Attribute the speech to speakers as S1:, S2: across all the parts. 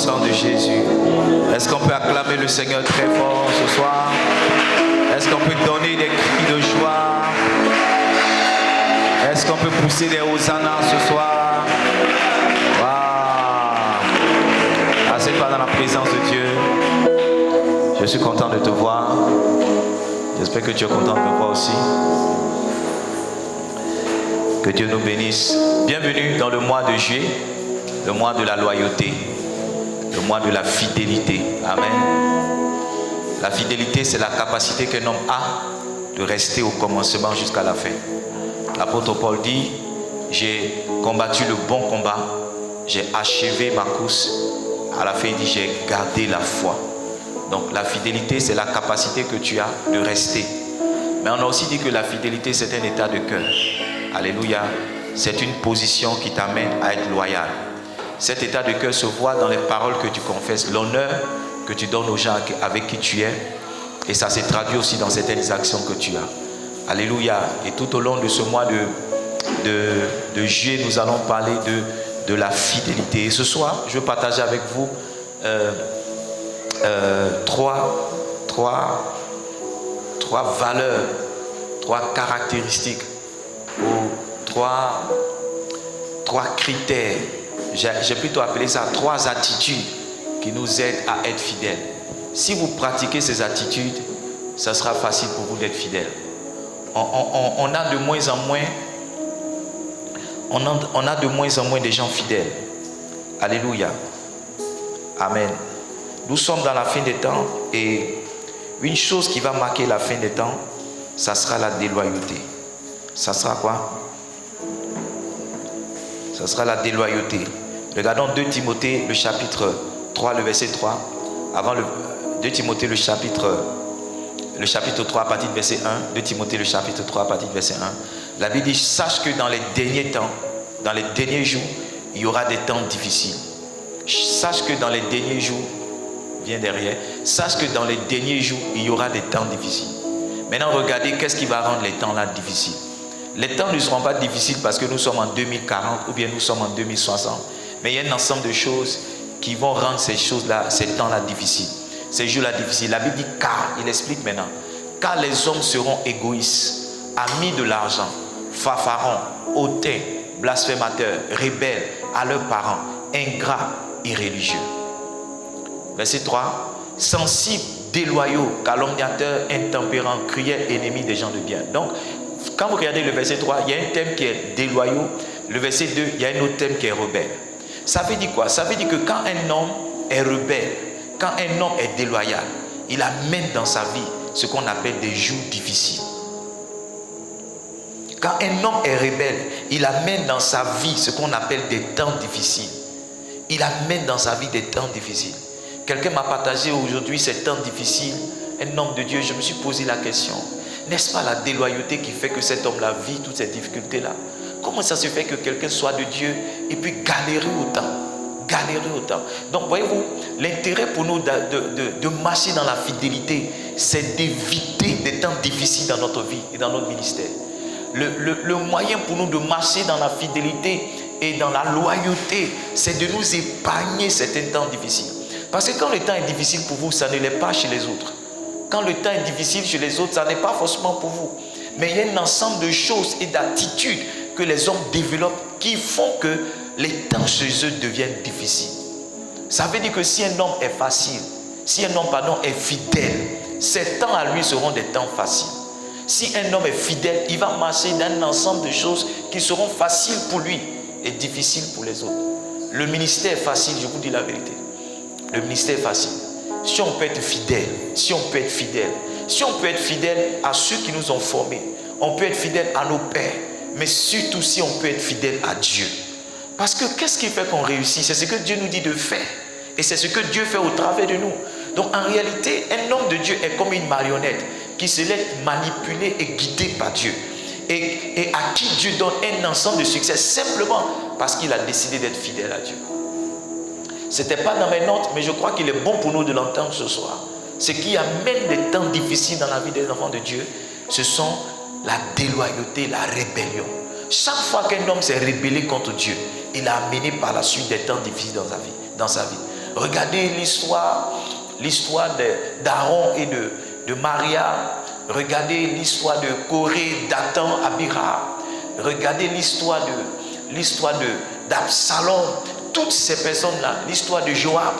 S1: sang de Jésus. Est-ce qu'on peut acclamer le Seigneur très fort ce soir? Est-ce qu'on peut donner des cris de joie? Est-ce qu'on peut pousser des hosannas ce soir? Waouh! Assieds-toi dans la présence de Dieu. Je suis content de te voir. J'espère que tu es content de me voir aussi. Que Dieu nous bénisse. Bienvenue dans le mois de juillet, le mois de la loyauté, le mois de la fidélité. Amen. La fidélité, c'est la capacité qu'un homme a de rester au commencement jusqu'à la fin. L'apôtre Paul dit, j'ai combattu le bon combat, j'ai achevé ma course. À la fin, il dit, j'ai gardé la foi. Donc la fidélité, c'est la capacité que tu as de rester. Mais on a aussi dit que la fidélité, c'est un état de cœur. Alléluia. C'est une position qui t'amène à être loyal. Cet état de cœur se voit dans les paroles que tu confesses, l'honneur que tu donnes aux gens avec qui tu es. Et ça se traduit aussi dans certaines actions que tu as. Alléluia. Et tout au long de ce mois de juillet, nous allons parler de la fidélité. Et ce soir, je veux partager avec vous trois valeurs, trois caractéristiques ou trois critères. J'ai plutôt appelé ça 3 attitudes qui nous aident à être fidèles. Si vous pratiquez ces attitudes, ça sera facile pour vous d'être fidèle. On a de moins en moins de gens fidèles. Alléluia. Amen. Nous sommes dans la fin des temps et une chose qui va marquer la fin des temps, ça sera la déloyauté. Ça sera quoi? Ça sera la déloyauté. Regardons 2 Timothée, le chapitre 3, le verset 3. Avant 2 Timothée, le chapitre 3, à partir du verset 1. 2 Timothée, le chapitre 3, à partir du verset 1. La Bible dit, sache que dans les derniers temps, dans les derniers jours, il y aura des temps difficiles. Sache que dans les derniers jours, viens derrière, sache que dans les derniers jours, il y aura des temps difficiles. Maintenant, regardez qu'est-ce qui va rendre les temps là difficiles. Les temps ne seront pas difficiles parce que nous sommes en 2040 ou bien nous sommes en 2060. Mais il y a un ensemble de choses qui vont rendre ces choses-là, ces temps-là difficiles. Ces jours-là difficiles. La Bible dit car, il explique maintenant, car les hommes seront égoïstes, amis de l'argent, fanfarons, hautains, blasphémateurs, rebelles à leurs parents, ingrats et religieux. Verset 3, sensibles, déloyaux, calomniateurs, intempérants, cruels, ennemis des gens de bien. Donc, quand vous regardez le verset 3, il y a un thème qui est déloyaux. Le verset 2, il y a un autre thème qui est rebelle. Ça veut dire quoi? Ça veut dire que quand un homme est rebelle, quand un homme est déloyal, il amène dans sa vie ce qu'on appelle des jours difficiles. Quand un homme est rebelle, il amène dans sa vie ce qu'on appelle des temps difficiles. Il amène dans sa vie des temps difficiles. Quelqu'un m'a partagé aujourd'hui ces temps difficiles. Un homme de Dieu, je me suis posé la question. N'est-ce pas la déloyauté qui fait que cet homme-là vit toutes ces difficultés-là? Comment ça se fait que quelqu'un soit de Dieu et puis galérer autant? Galérer autant. Donc voyez-vous, l'intérêt pour nous de marcher dans la fidélité, c'est d'éviter des temps difficiles dans notre vie et dans notre ministère. Le moyen pour nous de marcher dans la fidélité et dans la loyauté, c'est de nous épargner certains temps difficiles. Parce que quand le temps est difficile pour vous, ça ne l'est pas chez les autres. Quand le temps est difficile chez les autres, ça n'est pas forcément pour vous. Mais il y a un ensemble de choses et d'attitudes que les hommes développent qui font que les temps chez eux deviennent difficiles. Ça veut dire que si un homme est facile, si un homme, est fidèle, ces temps à lui seront des temps faciles. Si un homme est fidèle, il va marcher dans un ensemble de choses qui seront faciles pour lui et difficiles pour les autres. Le ministère est facile, je vous dis la vérité. Le ministère est facile. Si on peut être fidèle, si on peut être fidèle à ceux qui nous ont formés, on peut être fidèle à nos pères, mais surtout si on peut être fidèle à Dieu. Parce que qu'est-ce qui fait qu'on réussit? C'est ce que Dieu nous dit de faire. Et c'est ce que Dieu fait au travers de nous. Donc en réalité, un homme de Dieu est comme une marionnette qui se laisse manipuler et guider par Dieu. Et à qui Dieu donne un ensemble de succès simplement parce qu'il a décidé d'être fidèle à Dieu. Ce n'était pas dans mes notes, mais je crois qu'il est bon pour nous de l'entendre ce soir. Ce qui amène des temps difficiles dans la vie des enfants de Dieu, ce sont la déloyauté, la rébellion. Chaque fois qu'un homme s'est rébellé contre Dieu, il a amené par la suite des temps difficiles dans sa vie. Regardez l'histoire d'Aaron et de Maria. Regardez l'histoire de Corée, Dathan, Abiram. Regardez l'histoire d'Absalom. Toutes ces personnes-là, l'histoire de Joab,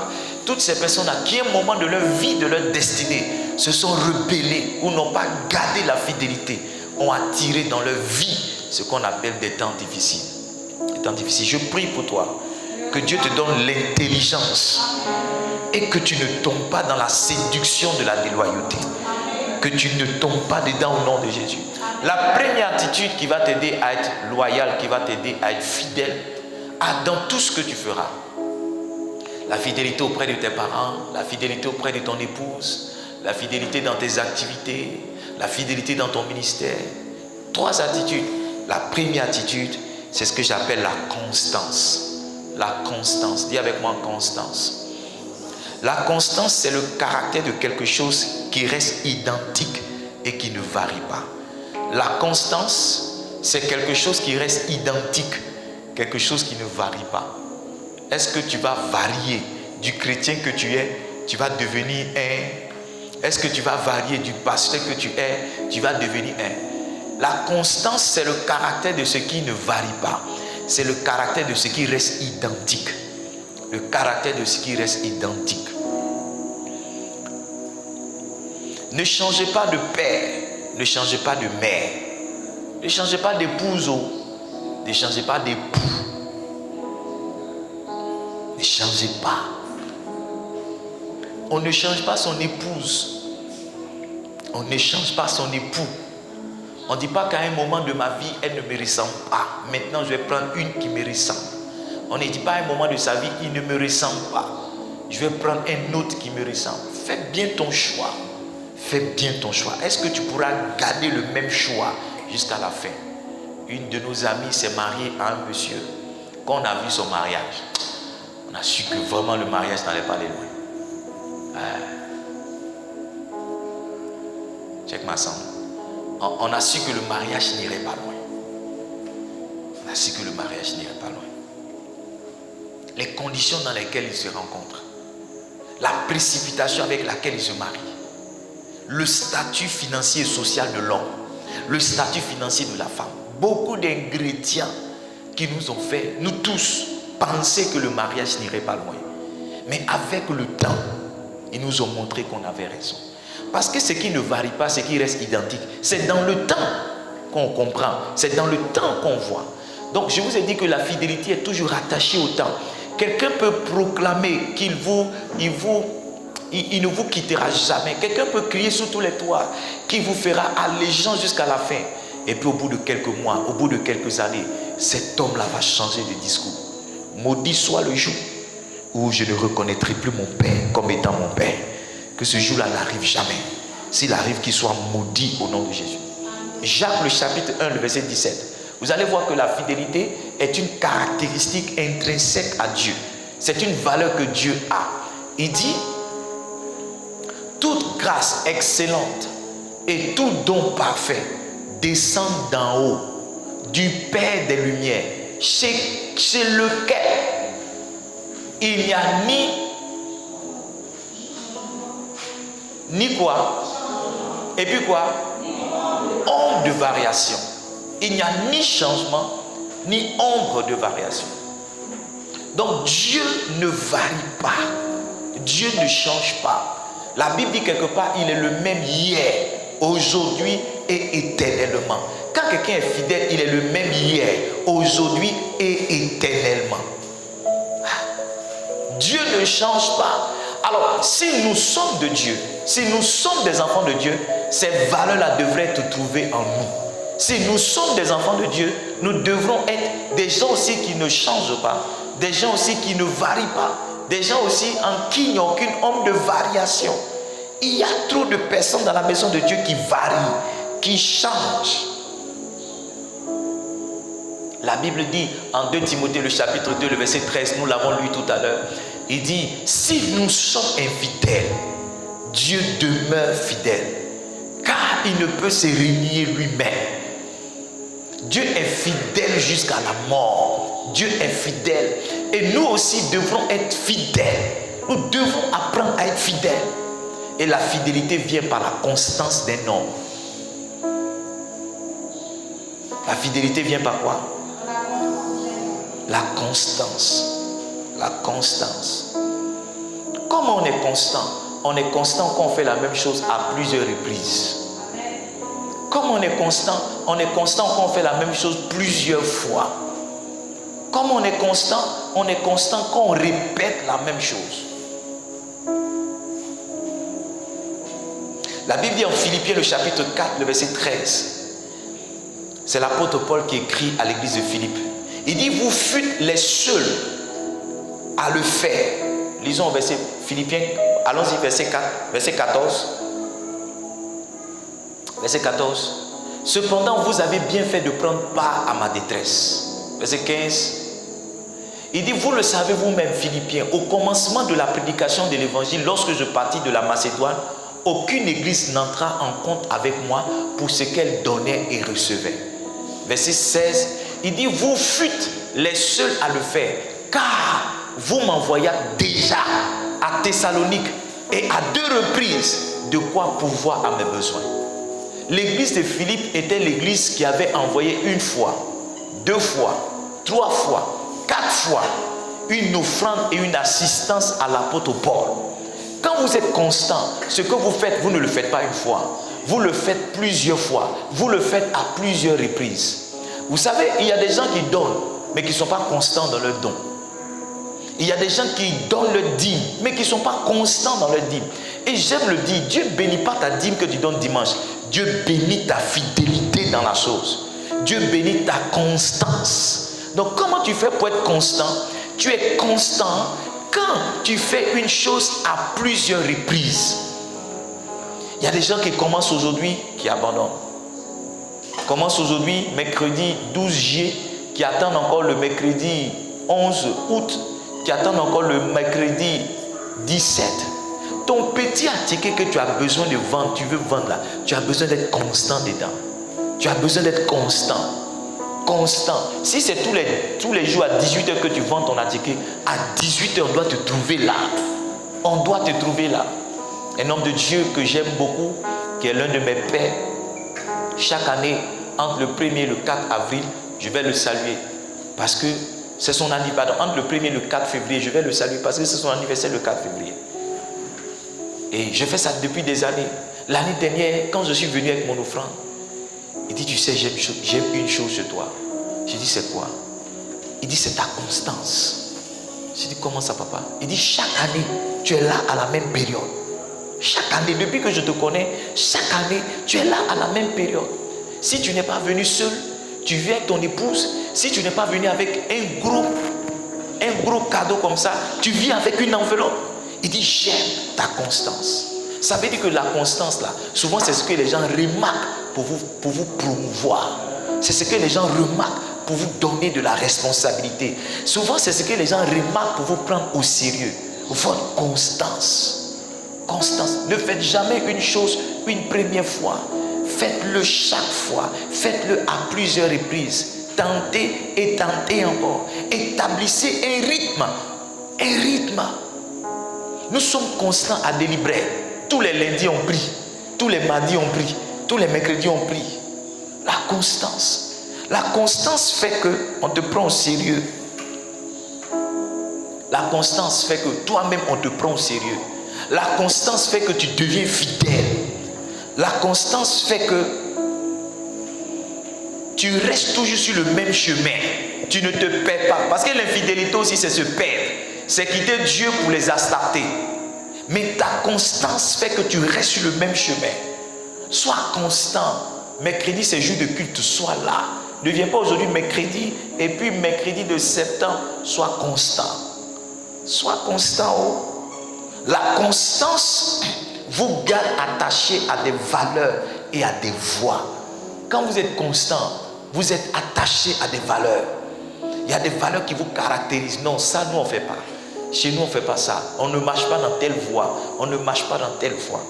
S1: toutes ces personnes-là qui, à un moment de leur vie, de leur destinée, se sont rebellées ou n'ont pas gardé la fidélité, ont attiré dans leur vie ce qu'on appelle des temps difficiles. Des temps difficiles. Je prie pour toi que Dieu te donne l'intelligence et que tu ne tombes pas dans la séduction de la déloyauté. Que tu ne tombes pas dedans au nom de Jésus. La première attitude qui va t'aider à être loyal, qui va t'aider à être fidèle dans tout ce que tu feras. La fidélité auprès de tes parents, la fidélité auprès de ton épouse, la fidélité dans tes activités, la fidélité dans ton ministère. 3 attitudes. La première attitude, c'est ce que j'appelle la constance. La constance. Dis avec moi constance. La constance, c'est le caractère de quelque chose qui reste identique et qui ne varie pas. La constance, c'est quelque chose qui reste identique, quelque chose qui ne varie pas. Est-ce que tu vas varier du chrétien que tu es, tu vas devenir un? Est-ce que tu vas varier du pasteur que tu es, tu vas devenir un? La constance, c'est le caractère de ce qui ne varie pas. C'est le caractère de ce qui reste identique. Le caractère de ce qui reste identique. Ne changez pas de père, ne changez pas de mère, ne changez pas d'épouse, ne changez pas d'époux. Ne changez pas. On ne change pas son épouse. On ne change pas son époux. On ne dit pas qu'à un moment de ma vie, elle ne me ressemble pas. Maintenant, je vais prendre une qui me ressemble. On ne dit pas à un moment de sa vie, il ne me ressemble pas. Je vais prendre un autre qui me ressemble. Fais bien ton choix. Fais bien ton choix. Est-ce que tu pourras garder le même choix jusqu'à la fin? Une de nos amies s'est mariée à un monsieur. Quand on a vu son mariage, on a su que vraiment le mariage n'allait pas aller loin. Check ma soeur. On a su que le mariage n'irait pas loin. On a su que le mariage n'irait pas loin. Les conditions dans lesquelles ils se rencontrent, la précipitation avec laquelle ils se marient, le statut financier et social de l'homme, le statut financier de la femme, beaucoup d'ingrédients qui nous ont fait, nous tous, penser que le mariage n'irait pas loin. Mais avec le temps, ils nous ont montré qu'on avait raison. Parce que ce qui ne varie pas, ce qui reste identique, c'est dans le temps qu'on comprend, c'est dans le temps qu'on voit. Donc je vous ai dit que la fidélité est toujours attachée au temps. Quelqu'un peut proclamer qu'il ne vous quittera jamais. Quelqu'un peut crier sur tous les toits qu'il vous fera allégeance jusqu'à la fin. Et puis au bout de quelques mois, au bout de quelques années, cet homme-là va changer de discours. Maudit soit le jour où je ne reconnaîtrai plus mon Père comme étant mon Père. Que ce jour-là n'arrive jamais. S'il arrive, qu'il soit maudit au nom de Jésus. Jacques, le chapitre 1, le verset 17. Vous allez voir que la fidélité est une caractéristique intrinsèque à Dieu. C'est une valeur que Dieu a. Il dit, toute grâce excellente et tout don parfait descend d'en haut, du Père des Lumières, chez lequel il n'y a ni quoi, et puis quoi, ombre de variation. Il n'y a ni changement, ni ombre de variation. Donc Dieu ne varie pas. Dieu ne change pas. La Bible dit quelque part, il est le même hier, aujourd'hui et éternellement. Quand quelqu'un est fidèle, il est le même hier, aujourd'hui et éternellement. Dieu ne change pas. Alors, si nous sommes de Dieu, si nous sommes des enfants de Dieu, ces valeurs-là devraient être trouvées en nous. Si nous sommes des enfants de Dieu, nous devrons être des gens aussi qui ne changent pas, des gens aussi qui ne varient pas, des gens aussi en qui il n'y a aucune ombre de variation. Il y a trop de personnes dans la maison de Dieu qui varient, qui changent. La Bible dit en 2 Timothée le chapitre 2 le verset 13, nous l'avons lu tout à l'heure. Il dit, si nous sommes infidèles, Dieu demeure fidèle, car il ne peut se renier lui-même. Dieu est fidèle jusqu'à la mort. Dieu est fidèle. Et nous aussi devrons être fidèles Nous devons apprendre à être fidèles. Et la fidélité vient par la constance d'un homme. La fidélité vient par quoi? La constance. La constance. Comment on est constant? On est constant quand on fait la même chose à plusieurs reprises. Comment on est constant? On est constant quand on fait la même chose plusieurs fois. Comment on est constant? On est constant quand on répète la même chose. La Bible dit en Philippiens, le chapitre 4, le verset 13. C'est l'apôtre Paul qui écrit à l'église de Philippe. Il dit, vous fûtes les seuls à le faire. Lisons au verset Philippiens, allons-y, verset 4, verset 14. Verset 14. Cependant, vous avez bien fait de prendre part à ma détresse. Verset 15. Il dit, vous le savez vous-même, Philippiens, au commencement de la prédication de l'évangile, lorsque je partis de la Macédoine, aucune église n'entra en compte avec moi pour ce qu'elle donnait et recevait. Verset 16, il dit, vous fûtes les seuls à le faire, car vous m'envoyâtes déjà à Thessalonique et à 2 reprises de quoi pourvoir à mes besoins. L'église de Philippe était l'église qui avait envoyé 1 fois, 2 fois, 3 fois, 4 fois une offrande et une assistance à l'apôtre Paul. Quand vous êtes constant, ce que vous faites, vous ne le faites pas 1 fois. Vous le faites plusieurs fois. Vous le faites à plusieurs reprises. Vous savez, il y a des gens qui donnent, mais qui ne sont pas constants dans leur don. Il y a des gens qui donnent leur dîme, mais qui ne sont pas constants dans leur dîme. Et j'aime le dire, Dieu ne bénit pas ta dîme que tu donnes dimanche. Dieu bénit ta fidélité dans la chose. Dieu bénit ta constance. Donc comment tu fais pour être constant? Tu es constant quand tu fais une chose à plusieurs reprises. Il y a des gens qui commencent aujourd'hui, qui abandonnent. Commencent aujourd'hui, mercredi 12 juillet, qui attendent encore le mercredi 11 août, qui attendent encore le mercredi 17. Ton petit ticket que tu as besoin de vendre, tu veux vendre là, tu as besoin d'être constant dedans. Tu as besoin d'être constant. Constant. Si c'est tous les jours à 18h que tu vends ton ticket, à 18h on doit te trouver là. On doit te trouver là. Un homme de Dieu que j'aime beaucoup, qui est l'un de mes pères, chaque année, entre le 1er et le 4 avril, je vais le saluer. Parce que c'est son anniversaire. Entre le 1er et le 4 février, je vais le saluer parce que c'est son anniversaire le 4 février. Et je fais ça depuis des années. L'année dernière, quand je suis venu avec mon offrande, il dit, tu sais, j'aime une chose chez toi. J'ai dit, c'est quoi? Il dit, c'est ta constance. J'ai dit, comment ça, papa? Il dit, chaque année, tu es là à la même période. Chaque année, depuis que je te connais, chaque année, tu es là à la même période. Si tu n'es pas venu seul, tu viens avec ton épouse. Si tu n'es pas venu avec un gros cadeau comme ça, tu viens avec une enveloppe. Il dit, j'aime ta constance. Ça veut dire que la constance, là, souvent, c'est ce que les gens remarquent pour vous promouvoir. C'est ce que les gens remarquent pour vous donner de la responsabilité. Souvent, c'est ce que les gens remarquent pour vous prendre au sérieux. Votre constance. Constance. Ne faites jamais une chose une première fois. Faites-le chaque fois. Faites-le à plusieurs reprises. Tentez et tentez encore. Établissez un rythme. Un rythme. Nous sommes constants à délibérer. Tous les lundis on prie. Tous les mardis on prie. Tous les mercredis on prie. La constance. La constance fait qu'on te prend au sérieux. La constance fait que toi-même on te prend au sérieux. La constance fait que tu deviens fidèle. La constance fait que tu restes toujours sur le même chemin. Tu ne te perds pas. Parce que l'infidélité aussi, c'est se perdre. C'est quitter Dieu pour les astartés. Mais ta constance fait que tu restes sur le même chemin. Sois constant. Mercredi, c'est jour de culte. Sois là. Ne viens pas aujourd'hui mercredi. Et puis mercredi de septembre, sois constant. Sois constant. Oh. La constance vous garde attaché à des valeurs et à des voies. Quand vous êtes constant, vous êtes attaché à des valeurs. Il y a des valeurs qui vous caractérisent. Non, ça, nous, on ne fait pas. Chez nous, on ne fait pas ça. On ne marche pas dans telle voie. On ne marche pas dans telle voie.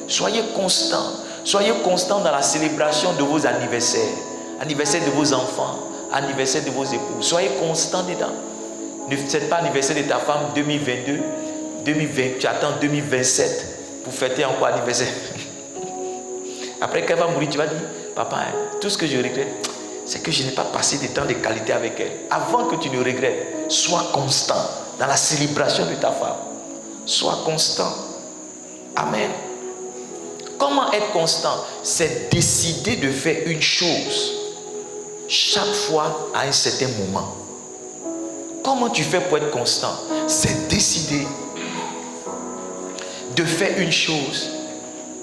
S1: Soyez constant. Soyez constant dans la célébration de vos anniversaires. Anniversaire de vos enfants. Anniversaire de vos époux. Soyez constant dedans. Ne faites pas anniversaire de ta femme 2022. 2020, tu attends 2027 pour fêter encore anniversaire. Après qu'elle va mourir, tu vas dire, papa, hein, tout ce que je regrette, c'est que je n'ai pas passé de temps de qualité avec elle. Avant que tu ne regrettes, sois constant dans la célébration de ta femme. Sois constant. Amen. Comment être constant? C'est décider de faire une chose chaque fois à un certain moment. Comment tu fais pour être constant? C'est décider de faire une chose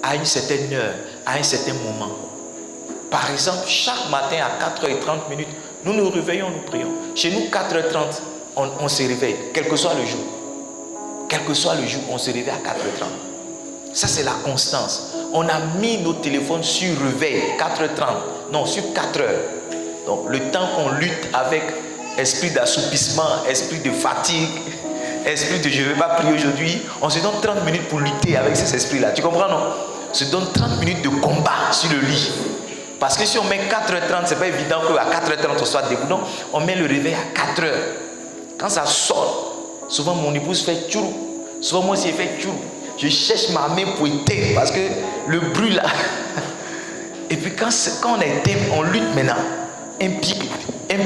S1: à une certaine heure, à un certain moment. Par exemple, chaque matin à 4h30, nous nous réveillons, nous prions. Chez nous, 4h30, on se réveille, quel que soit le jour. Quel que soit le jour, on se réveille à 4h30. Ça, c'est la constance. On a mis nos téléphones sur réveil, 4h30. Non, sur 4h. Donc, le temps qu'on lutte avec esprit d'assoupissement, esprit de fatigue, esprit de je ne vais pas prier aujourd'hui, on se donne 30 minutes pour lutter avec ces esprits-là. Tu comprends, non? On se donne 30 minutes de combat sur le lit. Parce que si on met 4h30, ce n'est pas évident qu'à 4h30 on soit debout. Non, on met le réveil à 4h. Quand ça sonne, souvent mon épouse fait tchourou. Souvent moi aussi, elle fait tchourou. Je cherche ma main pour éteindre parce que le bruit là. Et puis quand on est éteint, on lutte maintenant. Un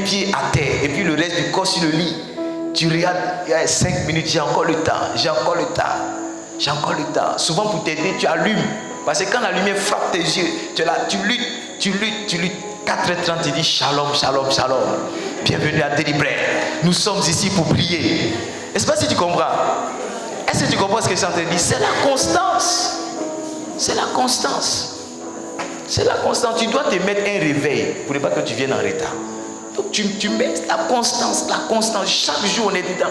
S1: pied à terre et puis le reste du corps sur le lit. Tu regardes, il y a 5 minutes, j'ai encore le temps. Souvent pour t'aider, tu allumes. Parce que quand la lumière frappe tes yeux, tu es là, tu luttes. 4h30, tu dis shalom. Bienvenue à Délibéré. Nous sommes ici pour prier. Est-ce pas si tu comprends? Est-ce que tu comprends ce que je suis en train de dire? C'est la constance. Tu dois te mettre un réveil pour ne pas que tu viennes en retard. Donc tu mets la constance. Chaque jour on est dedans.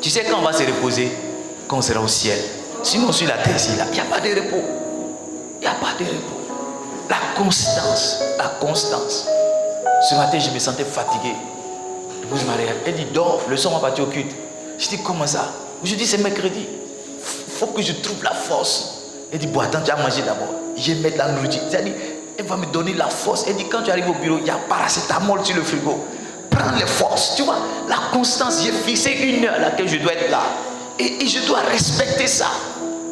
S1: Tu sais quand on va se reposer? Quand on sera au ciel. Sinon sur la terre ici, il n'y a pas de repos. La constance. Ce matin, je me sentais fatigué. L'épouse m'a regardé. Elle dit, dors, le son va partir au culte. Je dis, comment ça? Je dis, c'est mercredi. Il faut que je trouve la force. Elle dit, bon, attends, tu as mangé d'abord. Je vais mettre la nourriture. Elle va me donner la force. Elle dit, quand tu arrives au bureau, il y a paracétamol sur le frigo. Prends les forces. Tu vois, la constance, j'ai fixé une heure à laquelle je dois être là. Et je dois respecter ça.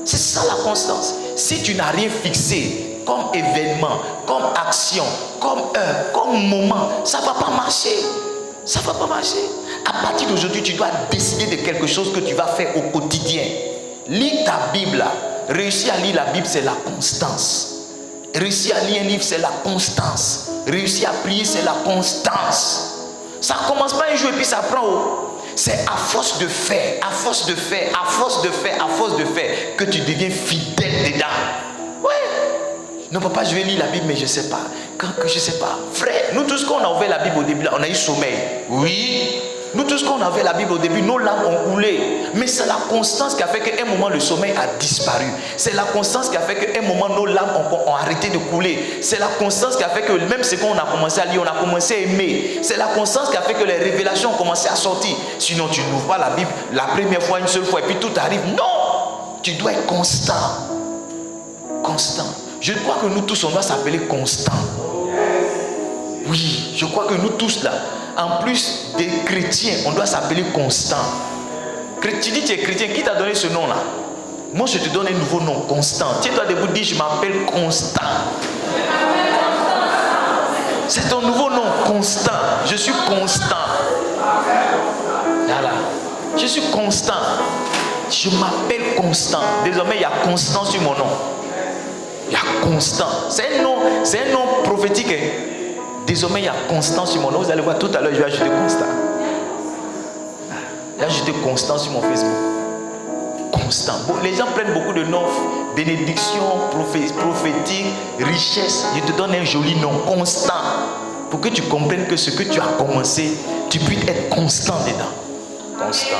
S1: C'est ça la constance. Si tu n'as rien fixé comme événement, comme action, comme heure, comme moment, ça ne va pas marcher. À partir d'aujourd'hui, tu dois décider de quelque chose que tu vas faire au quotidien. Lis ta Bible là. Réussir à lire la Bible, c'est la constance. Réussir à lire un livre, c'est la constance. Réussir à prier, c'est la constance. Ça ne commence pas un jour et puis ça prend haut. C'est à force de faire que tu deviens fidèle dedans. Ouais. Non, papa, je vais lire la Bible, mais je ne sais pas. Je ne sais pas. Frère, nous tous, quand on a ouvert la Bible au début, là, on a eu sommeil. Oui. Nous tous, quand on a ouvert la Bible au début, nos larmes ont coulé. Mais c'est la constance qui a fait qu'à un moment, le sommeil a disparu. C'est la constance qui a fait qu'à un moment, nos larmes ont arrêté de couler. C'est la constance qui a fait que même ce qu'on a commencé à lire, on a commencé à aimer. C'est la constance qui a fait que les révélations ont commencé à sortir. Sinon, tu n'ouvres pas la Bible la première fois, une seule fois, et puis tout arrive. Non! Tu dois être constant. Je crois que nous tous, on doit s'appeler constant. Oui, je crois que nous tous là, en plus des chrétiens, on doit s'appeler constant. Tu dis que tu es chrétien, qui t'a donné ce nom là? Moi je te donne un nouveau nom, constant. Tiens-toi debout, dis je m'appelle Constant. C'est ton nouveau nom, Constant. Je suis constant. Voilà. Je suis constant. Je m'appelle Constant. Désormais il y a Constant sur mon nom. Il y a Constant. C'est un nom prophétique. Désormais, il y a Constant sur mon nom. Vous allez voir tout à l'heure, je vais ajouter Constant. J'ai ajouté Constant sur mon Facebook. Constant. Bon, les gens prennent beaucoup de noms. Bénédiction, prophétique, richesse. Je te donne un joli nom. Constant. Pour que tu comprennes que ce que tu as commencé, tu puisses être constant dedans. Constant.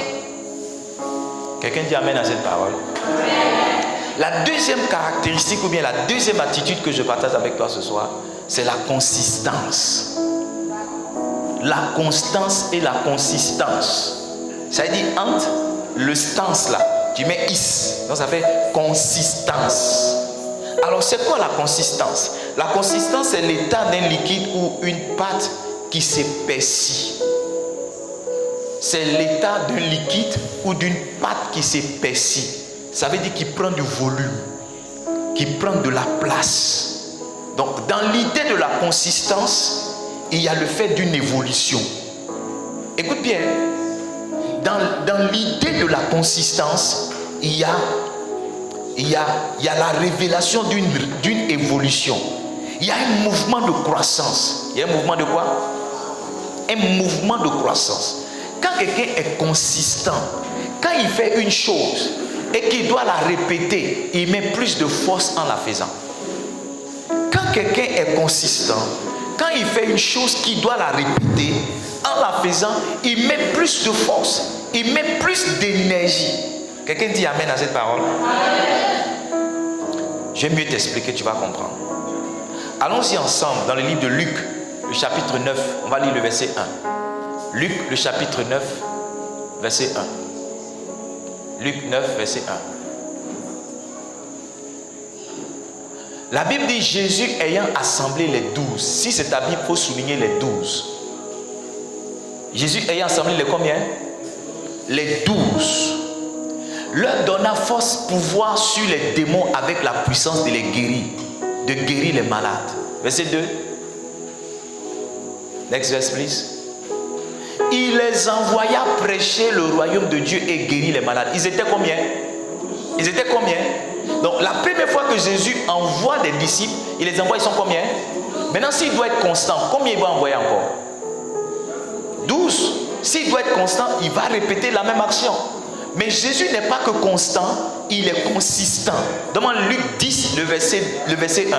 S1: Quelqu'un dit amen à cette parole. La deuxième caractéristique ou bien la deuxième attitude que je partage avec toi ce soir, c'est la consistance. La constance et la consistance. Ça veut dire entre le stance là, tu mets is, donc ça fait consistance. Alors c'est quoi la consistance? La consistance c'est l'état d'un liquide ou une pâte qui s'épaissit. c'est l'état d'un liquide ou d'une pâte qui s'épaissit. Ça veut dire qu'il prend du volume, qu'il prend de la place. Donc, dans l'idée de la consistance, il y a le fait d'une évolution. Écoute bien, dans l'idée de la consistance, il y a la révélation d'une évolution. Il y a un mouvement de croissance. Il y a un mouvement de quoi? Un mouvement de croissance. Quand quelqu'un est consistant, quand il fait une chose et qu'il doit la répéter, il met plus de force en la faisant. Quand quelqu'un est consistant, quand il fait une chose qu'il doit la répéter, en la faisant, il met plus de force, il met plus d'énergie. Quelqu'un dit amen à cette parole? Je vais mieux t'expliquer, tu vas comprendre. Allons-y ensemble dans le livre de Luc, le chapitre 9, on va lire le verset 1. Luc, le chapitre 9, verset 1. Luc 9, verset 1. La Bible dit Jésus ayant assemblé les 12. Si c'est ta Bible, il faut souligner les 12. Jésus ayant assemblé les combien? Les 12. Leur donna force, pouvoir sur les démons avec la puissance de les guérir, de guérir les malades. Verset 2. Next verse, please. Il les envoya prêcher le royaume de Dieu et guérir les malades. Ils étaient combien? Ils étaient combien? Donc la première fois que Jésus envoie des disciples, il les envoie, ils sont combien? Maintenant, s'il doit être constant, combien il va envoyer encore? 12. S'il doit être constant, il va répéter la même action. Mais Jésus n'est pas que constant, il est consistant. Demande Luc 10, le verset 1.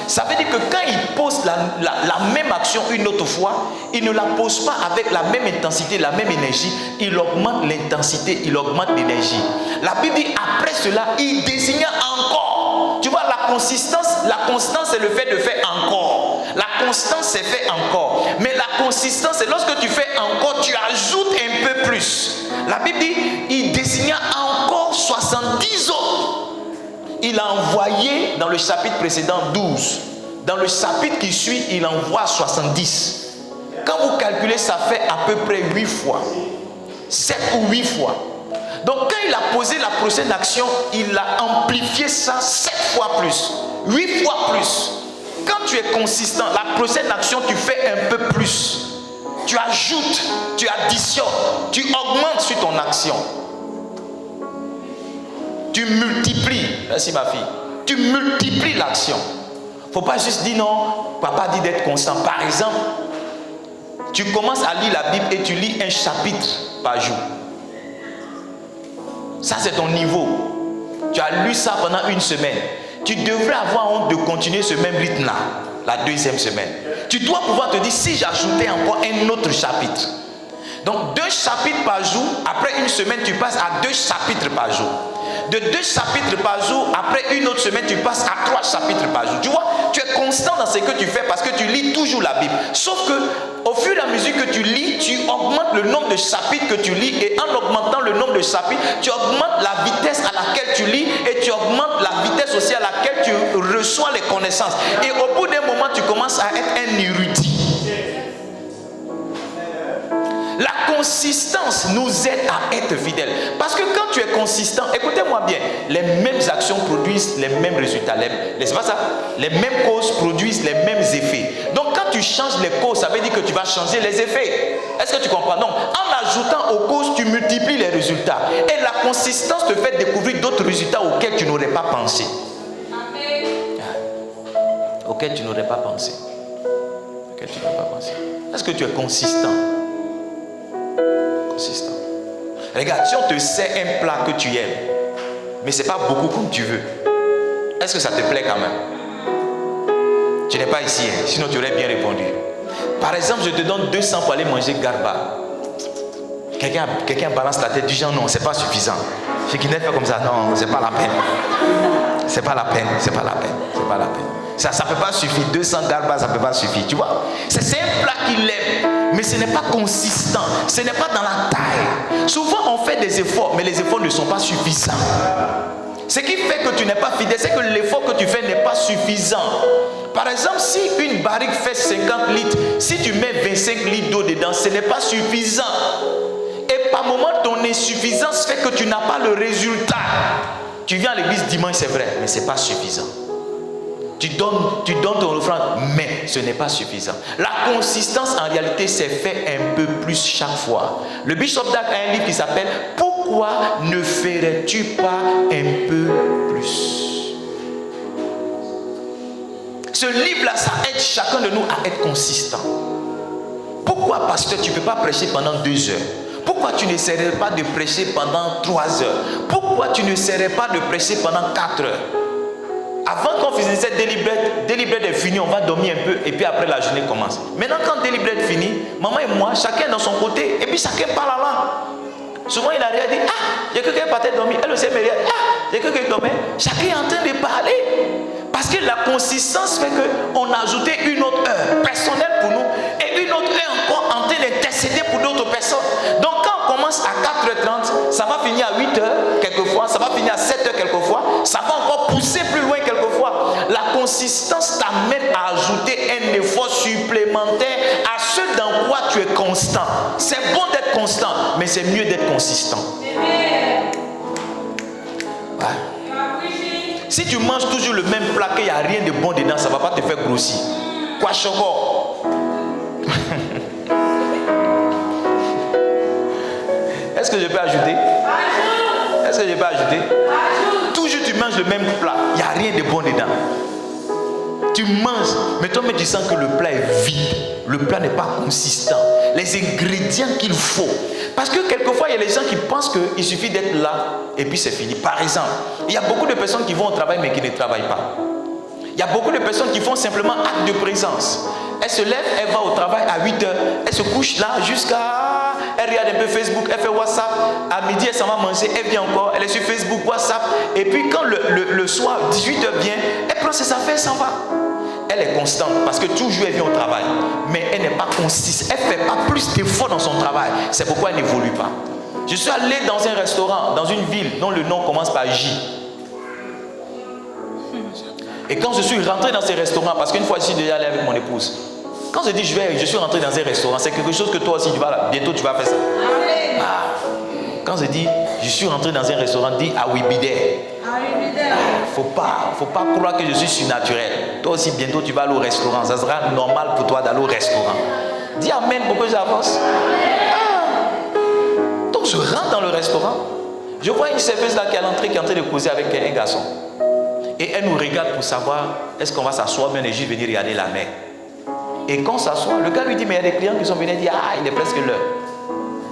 S1: Ça veut dire que quand il pose la même action une autre fois, il ne la pose pas avec la même intensité, la même énergie. Il augmente l'intensité, il augmente l'énergie. La Bible dit après cela, il désigna encore. Tu vois, la constance c'est le fait de faire encore. La constance c'est fait encore. Mais la consistance c'est lorsque tu fais encore, tu ajoutes un peu plus. La Bible dit, il désigna encore 70 autres. Il a envoyé dans le chapitre précédent 12. Dans le chapitre qui suit, il envoie 70. Quand vous calculez, ça fait à peu près 8 fois. 7 ou 8 fois. Donc quand il a posé la prochaine action, il a amplifié ça 7 fois plus. 8 fois plus. Quand tu es consistant, la prochaine action, tu fais un peu plus. Tu ajoutes, tu additionnes, tu augmentes sur ton action. Tu multiplies. Merci ma fille. Tu multiplies l'action. Il ne faut pas juste dire non, papa dit d'être constant. Par exemple, tu commences à lire la Bible et tu lis un chapitre par jour. Ça c'est ton niveau. Tu as lu ça pendant une semaine. Tu devrais avoir honte de continuer ce même rythme-là, la deuxième semaine. Tu dois pouvoir te dire, si j'ajoutais encore un autre chapitre. Donc 2 chapitres par jour, après une semaine, tu passes à 2 chapitres par jour. De 2 chapitres par jour, après une autre semaine, tu passes à 3 chapitres par jour. Tu vois, tu es constant dans ce que tu fais parce que tu lis toujours la Bible. Sauf que, au fur et à mesure que tu lis, tu augmentes le nombre de chapitres que tu lis. Et en augmentant le nombre de chapitres, tu augmentes la vitesse à laquelle tu lis. Et tu augmentes la vitesse aussi à laquelle tu reçois les connaissances. Et au bout d'un moment, tu commences à être un érudit. La consistance nous aide à être fidèles. Parce que quand tu es consistant, écoutez-moi bien, les mêmes actions produisent les mêmes résultats. C'est pas ça? Les mêmes causes produisent les mêmes effets. Donc quand tu changes les causes, ça veut dire que tu vas changer les effets. Est-ce que tu comprends? Donc en ajoutant aux causes, tu multiplies les résultats. Et la consistance te fait découvrir d'autres résultats auxquels tu n'aurais pas pensé. Auxquels tu n'aurais pas pensé. Auxquels tu n'aurais pas pensé. Est-ce que tu es consistant? Consistant. Regarde, si on te sert un plat que tu aimes, mais ce n'est pas beaucoup comme tu veux, est-ce que ça te plaît quand même? Tu n'es pas ici, hein? Sinon tu aurais bien répondu. Par exemple, je te donne 200 pour aller manger garba. Quelqu'un balance la tête du genre non, c'est pas suffisant. Ce qui n'est pas comme ça, non, c'est pas la peine. C'est pas la peine, c'est pas la peine, c'est pas la peine. Ça ne peut pas suffire, 200 garbas, ça ne peut pas suffire, tu vois. C'est un plat qu'il aime, mais ce n'est pas consistant, ce n'est pas dans la taille. Souvent on fait des efforts, mais les efforts ne sont pas suffisants. Ce qui fait que tu n'es pas fidèle, c'est que l'effort que tu fais n'est pas suffisant. Par exemple, si une barrique fait 50 litres, si tu mets 25 litres d'eau dedans, ce n'est pas suffisant. Et moment, ton insuffisance fait que tu n'as pas le résultat. Tu viens à l'église dimanche, c'est vrai, mais ce n'est pas suffisant. Tu donnes ton offrande, mais ce n'est pas suffisant. La consistance, en réalité, c'est fait un peu plus chaque fois. Le Bishop Dag a un livre qui s'appelle « Pourquoi ne ferais-tu pas un peu plus ?» Ce livre-là, ça aide chacun de nous à être consistant. Pourquoi, pasteur, tu ne peux pas prêcher pendant 2 heures? Pourquoi tu n'essaierais pas de prêcher pendant 3 heures? Pourquoi tu n'essaierais pas de prêcher pendant 4 heures? Avant qu'on finisse cette délibérate est fini, on va dormir un peu et puis après la journée commence. Maintenant quand délibérate est fini, maman et moi, chacun dans son côté et puis chacun parle à l'un. Souvent il arrive à dire, ah, il y a quelqu'un qui partait dormir, elle aussi me dit, ah, il y a quelqu'un qui dormait. Chacun est en train de parler. Parce que la consistance fait qu'on a ajouté une autre heure personnelle pour nous et une autre heure encore en train d'intercéder pour d'autres personnes. Donc quand on commence à 4h30, ça va finir à 8h quelquefois, ça va finir à 7h quelquefois, ça va encore pousser plus loin quelquefois. La consistance t'amène à ajouter un effort supplémentaire à ce dans quoi tu es constant. C'est bon d'être constant, mais c'est mieux d'être consistant. Ouais. Si tu manges toujours le même plat, qu'il n'y a rien de bon dedans, ça ne va pas te faire grossir. Quoi, choco? Est-ce que je peux ajouter? Est-ce que je peux ajouter? Toujours tu manges le même plat, il n'y a rien de bon dedans. Tu manges, mais toi-même tu sens que le plat est vide. Le plat n'est pas consistant. Les ingrédients qu'il faut. Parce que quelquefois, il y a les gens qui pensent qu'il suffit d'être là et puis c'est fini. Par exemple, il y a beaucoup de personnes qui vont au travail mais qui ne travaillent pas. Il y a beaucoup de personnes qui font simplement acte de présence. Elle se lève, elle va au travail à 8h, elle se couche là jusqu'à... Elle regarde un peu Facebook, elle fait WhatsApp. À midi, elle s'en va manger, elle vient encore, elle est sur Facebook, WhatsApp. Et puis quand le soir, 18h vient, elle prend ses affaires, elle s'en va. Elle est constante parce que toujours elle vient au travail. Mais elle n'est pas consistante. Elle ne fait pas plus d'efforts dans son travail. C'est pourquoi elle n'évolue pas. Je suis allé dans un restaurant, dans une ville dont le nom commence par J. Et quand je suis rentré dans ces restaurants, parce qu'une fois je suis déjà allé avec mon épouse, quand je dis je suis rentré dans un restaurant, c'est quelque chose que toi aussi bientôt tu vas faire ça. Ah. Quand je dis je suis rentré dans un restaurant, dis I will be there. Faut pas croire que je suis surnaturel. Toi aussi bientôt tu vas aller au restaurant. Ça sera normal pour toi d'aller au restaurant. Dis amen pour que j'avance. Donc je rentre dans le restaurant. Je vois une serveuse là qui est à l'entrée, qui est en train de causer avec un garçon. Et elle nous regarde pour savoir est-ce qu'on va s'asseoir bien et juste venir regarder la mer. Et quand on s'assoit, le gars lui dit mais il y a des clients qui sont venus dire ah il est presque l'heure.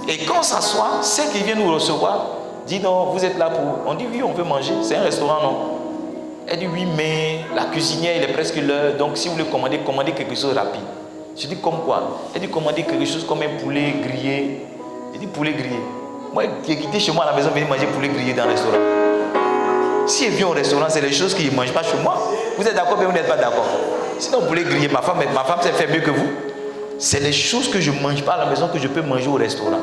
S1: Et quand on s'assoit, celle qui vient nous recevoir dit non, vous êtes là pour... On dit oui, on veut manger, c'est un restaurant, non? Elle dit oui, mais la cuisinière, il est presque l'heure, donc si vous voulez commander, commandez quelque chose de rapide. Je dis comme quoi? Elle dit commandez quelque chose comme un poulet grillé. Je dis poulet grillé. Moi, qui ai quitté chez moi à la maison, venir manger poulet grillé dans le restaurant. Si elle vient au restaurant, c'est les choses qu'ils ne mangent pas chez moi. Vous êtes d'accord, mais vous n'êtes pas d'accord. Sinon, poulet grillé, ma femme sait faire mieux que vous. C'est les choses que je ne mange pas à la maison que je peux manger au restaurant.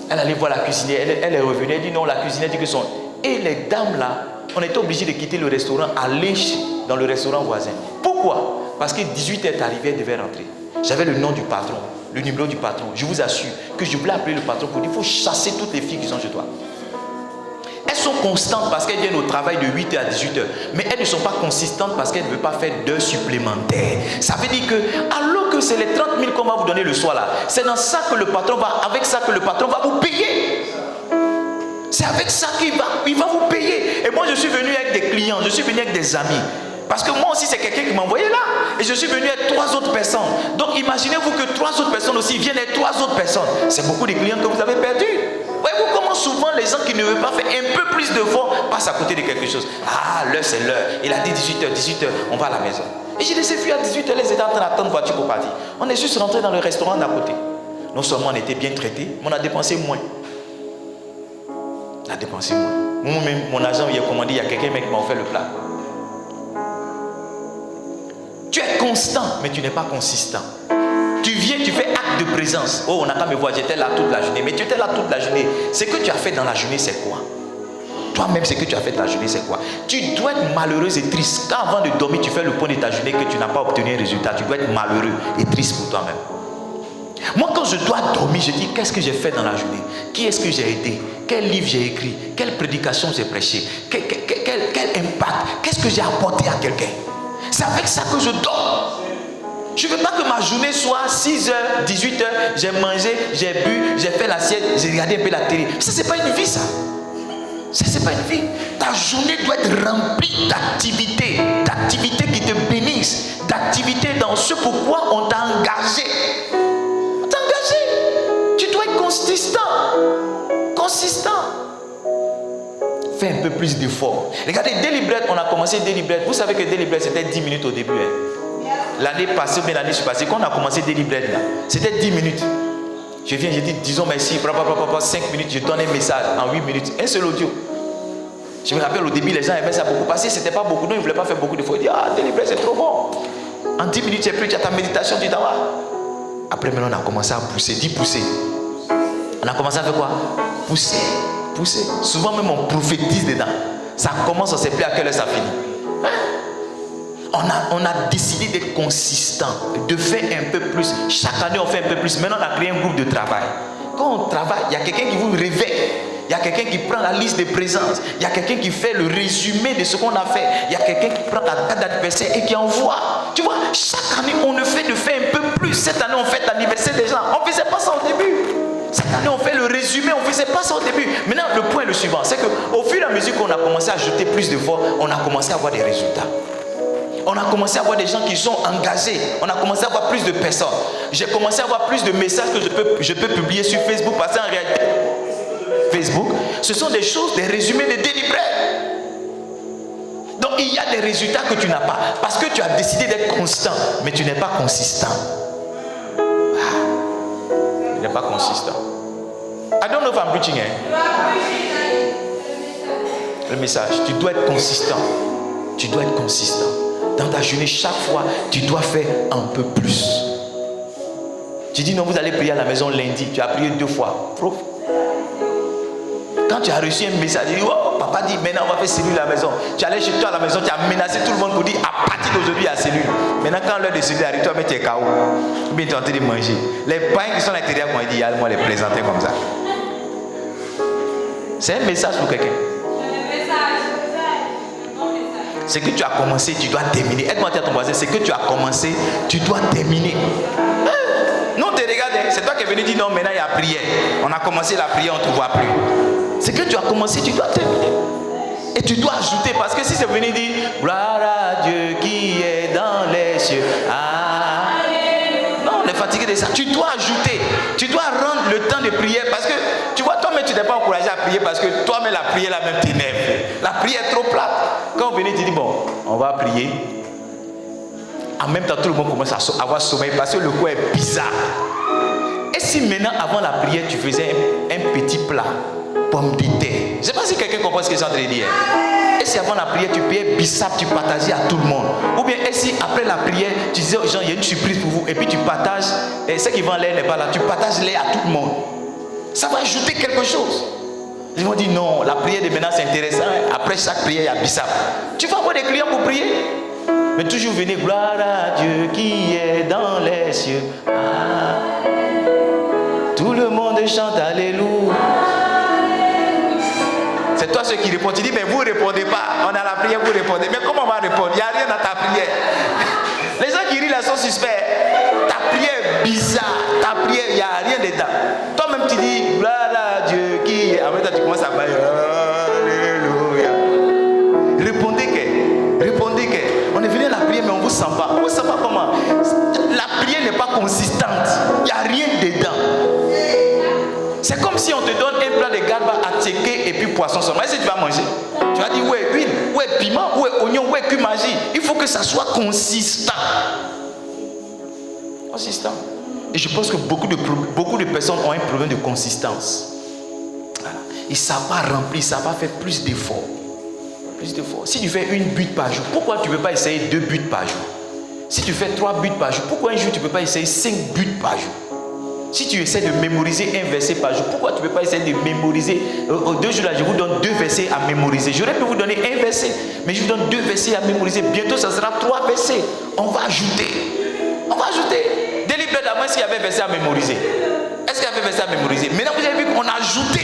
S1: Elle allait voir la cuisinière, elle est revenue, elle dit non, la cuisinière dit que son... Et les dames là, on était obligés de quitter le restaurant, aller dans le restaurant voisin. Pourquoi? Parce que 18h est arrivé, elle devait rentrer. J'avais le nom du patron, le numéro du patron. Je vous assure que je voulais appeler le patron pour dire, il faut chasser toutes les filles qui sont chez toi. Elles sont constantes parce qu'elles viennent au travail de 8h à 18h. Mais elles ne sont pas consistantes parce qu'elles ne veulent pas faire d'heures supplémentaires. Ça veut dire que, alors que c'est les 30 000 qu'on va vous donner le soir là, c'est dans ça que le patron va, avec ça que le patron va vous payer. C'est avec ça qu'il va vous payer. Et moi je suis venu avec des clients, je suis venu avec des amis. Parce que moi aussi c'est quelqu'un qui m'a envoyé là. Et je suis venu avec 3 autres personnes. Donc imaginez-vous que 3 autres personnes aussi viennent avec 3 autres personnes. C'est beaucoup de clients que vous avez perdus. Voyez-vous comment souvent les gens qui ne veulent pas faire un peu plus d'efforts passent à côté de quelque chose. Ah, l'heure c'est l'heure. Il a dit 18h, on va à la maison. Et j'ai laissé fuir à 18h, les étaient en train d'attendre voiture pour partir. On est juste rentré dans le restaurant d'à côté. Non seulement on était bien traités, mais on a dépensé moins. On a dépensé moins. Moi-même, mon agent, il a commandé, il y a quelqu'un qui m'a offert le plat. Tu es constant, mais tu n'es pas consistant. Tu viens, tu fais acte de présence. Oh, on n'a qu'à me voir, j'étais là toute la journée. Mais tu étais là toute la journée. Ce que tu as fait dans la journée, c'est quoi? Toi-même, ce que tu as fait dans la journée, c'est quoi? Tu dois être malheureuse et triste. Quand avant de dormir, tu fais le point de ta journée que tu n'as pas obtenu un résultat, tu dois être malheureux et triste pour toi-même. Moi, quand je dois dormir, je dis qu'est-ce que j'ai fait dans la journée? Qui est-ce que j'ai aidé? Quel livre j'ai écrit? Quelle prédication j'ai prêché? Quel impact? Qu'est-ce que j'ai apporté à quelqu'un? C'est avec ça que je dors. Je ne veux pas que ma journée soit 6h, 18h, j'ai mangé, j'ai bu, j'ai fait l'assiette, j'ai regardé un peu la télé. Ça, c'est pas une vie, ça. Ça, c'est pas une vie. Ta journée doit être remplie d'activités qui te bénissent, d'activités dans ce pourquoi on t'a engagé. On t'a engagé. Tu dois être consistant. Fais un peu plus d'efforts. Regardez, Délibérate, on a commencé Délibérate. Vous savez que Délibérate, c'était 10 minutes au début. L'année passée, mais l'année passée, quand on a commencé Délibérate, là, c'était 10 minutes. Je viens, je dis, disons merci, 5 minutes, je donne un message en 8 minutes, un seul audio. Je me rappelle au début, les gens aimaient ça beaucoup parce que c'était pas beaucoup, non, ils ne voulaient pas faire beaucoup de fois. Ils disent, ah, Délibérate, c'est trop bon. En 10 minutes, tu es plus, tu as ta méditation, tu t'en vas. Après, maintenant, on a commencé à pousser, pousser. On a commencé à faire quoi? Pousser. Souvent, même on prophétise dedans. Ça commence, on ne sait plus à quelle heure ça finit. On a décidé d'être consistant, de faire un peu plus. Chaque année, on fait un peu plus. Maintenant, on a créé un groupe de travail. Quand on travaille, il y a quelqu'un qui vous réveille. Il y a quelqu'un qui prend la liste de présence. Il y a quelqu'un qui fait le résumé de ce qu'on a fait. Il y a quelqu'un qui prend la date d'anniversaire et qui envoie. Tu vois, chaque année, on fait un peu plus. Cette année, on fait l'anniversaire des gens. On ne faisait pas ça au début. Cette année, on fait le résumé. On ne faisait pas ça au début. Maintenant, le point est le suivant. C'est qu'au fur et à mesure qu'on a commencé à ajouter plus de fois, on a commencé à avoir des résultats. On a commencé à avoir des gens qui sont engagés. On a commencé à avoir plus de personnes. J'ai commencé à avoir plus de messages que je peux publier sur Facebook. Parce qu'en réalité, Facebook, ce sont des choses, des résumés de Délibérate. Donc il y a des résultats que tu n'as pas. Parce que tu as décidé d'être constant, mais tu n'es pas consistant. Tu n'es pas consistant. I don't know if I'm preaching. Le message, tu dois être consistant. Tu dois être consistant. Dans ta journée, chaque fois, tu dois faire un peu plus. Tu dis non, vous allez prier à la maison lundi. Tu as prié 2 fois. Quand tu as reçu un message, tu dis, oh, papa dit, maintenant on va faire cellule à la maison. Tu allais chez toi à la maison, tu as menacé tout le monde pour dire, à partir d'aujourd'hui, il y a cellule. Maintenant, quand l'heure de cellule arrive, toi, tu es KO. Ou bien tu es en train de manger. Les pains qui sont à l'intérieur, quand il dit, moi les présenter comme ça. C'est un message pour quelqu'un. Ce que tu as commencé, tu dois terminer. Aide-moi à ton voisin. Ce que tu as commencé, tu dois terminer. Non, tu regardes, c'est toi qui es venu dire non, maintenant il y a prière. On a commencé la prière, on ne te voit plus. Ce que tu as commencé, tu dois terminer. Et tu dois ajouter, parce que si c'est venu dire gloire à Dieu qui est dans les cieux. Ah. Non, on est fatigué de ça. Tu dois ajouter. Tu dois rendre le temps de prière. Parce que tu vois, toi-même, tu n'es pas encouragé à prier parce que toi-même, la prière, la même t'énerve. La prière est trop plate. Quand on venait, tu dis bon, on va prier. En même temps, tout le monde commence à avoir sommeil parce que le corps est bizarre. Et si maintenant, avant la prière, tu faisais un petit plat, pomme de terre. Je ne sais pas si quelqu'un comprend ce que je suis en train de dire. Et si avant la prière, tu payais bissap, tu partageais à tout le monde. Ou bien, et si après la prière, tu disais aux gens, il y a une surprise pour vous, et puis tu partages, et ceux qui vendent l'air n'est pas là, tu partages l'air à tout le monde. Ça va ajouter quelque chose. Ils vont dire non, la prière de maintenant c'est intéressant. Après chaque prière, il y a bissap. Tu vas avoir des clients pour prier. Mais toujours venez, gloire à Dieu qui est dans les cieux. Ah. Tout le monde chante Alléluia. C'est toi ceux qui répondent. Tu dis, mais vous ne répondez pas. On a la prière, vous répondez. Mais comment on va répondre? Il n'y a rien dans ta prière. Les gens qui rient là sont suspects. Ta prière est bizarre. Ta prière, il n'y a rien dedans. Toi-même, tu dis, gloire à Dieu qui est. En même temps, tu commences à bailler. Alléluia. Répondez que. On est venu à la prière, mais on ne vous sent pas. On ne vous sent pas comment? La prière n'est pas consistante. Il n'y a rien dedans. C'est comme si on te donne un plat de garba à teke et puis poisson seulement. Est-ce que tu vas manger? Tu vas dire, où est huile, où est piment, où est oignon, où est cumagie. Il faut que ça soit consistant. Consistant. Et je pense que beaucoup de personnes ont un problème de consistance. Ils ne savent pas remplir, ils ne savent pas faire plus d'efforts. Plus d'efforts. Si tu fais 1 but par jour, pourquoi tu ne peux pas essayer 2 buts par jour? Si tu fais 3 buts par jour, pourquoi un jour tu ne peux pas essayer 5 buts par jour? Si tu essaies de mémoriser un verset par jour, pourquoi tu ne peux pas essayer de mémoriser 2 jours là, je vous donne 2 versets à mémoriser. J'aurais pu vous donner un verset, mais je vous donne 2 versets à mémoriser. Bientôt, ça sera 3 versets. On va ajouter. On va ajouter. Délibérate avant, est-ce qu'il y avait verset à mémoriser? Est-ce qu'il y avait verset à mémoriser? Maintenant, vous avez vu qu'on a ajouté.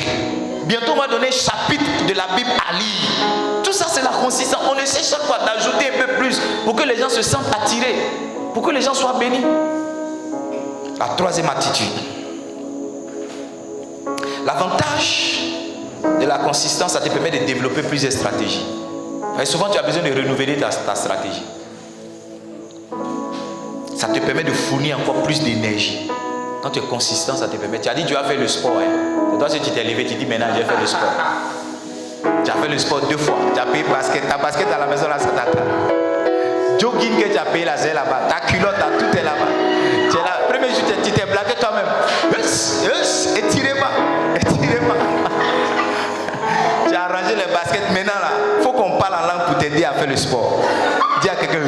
S1: Bientôt, on va donner un chapitre de la Bible à lire. Tout ça, c'est la consistance. On essaie chaque fois d'ajouter un peu plus pour que les gens se sentent attirés, pour que les gens soient bénis. La troisième attitude. L'avantage de la consistance, ça te permet de développer plusieurs stratégies. Et souvent, tu as besoin de renouveler ta stratégie. Ça te permet de fournir encore plus d'énergie. Quand tu es consistant, ça te permet. Tu as dit tu vas faire le sport. Hein. Toi, si tu t'es levé, tu dis maintenant je vais faire le sport. Tu as fait le sport 2 fois. Tu as payé basket. Ta basket à la maison, là, ça t'attend. Jogging que tu as payé là, c'est là-bas. Ta culotte, là, tout est là-bas. Tu es là. Premier jour, tu t'es blagué toi-même. Étirez-moi. Étirez-moi. Tu as arrangé les baskets. Maintenant, là, il faut qu'on parle en langue pour t'aider à faire le sport. Dis à quelqu'un.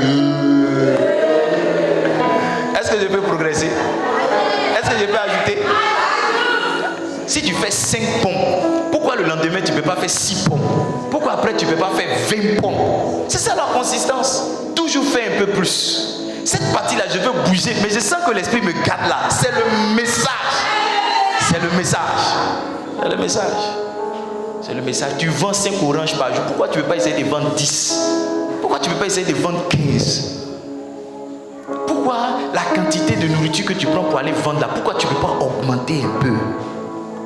S1: Est-ce que je peux progresser? Est-ce que je peux ajouter? Si tu fais 5 pompes, pourquoi le lendemain tu ne peux pas faire 6 pompes? Pourquoi après tu ne peux pas faire 20 pompes? C'est ça la consistance. Toujours faire un peu plus. Cette partie-là, je veux bouger, mais je sens que l'esprit me garde là. C'est le message. C'est le message. C'est le message. C'est le message. Tu vends 5 oranges par jour. Pourquoi tu ne peux pas essayer de vendre 10? Pourquoi tu ne peux pas essayer de vendre 15? Pourquoi la quantité de nourriture que tu prends pour aller vendre là, pourquoi tu ne peux pas augmenter un peu?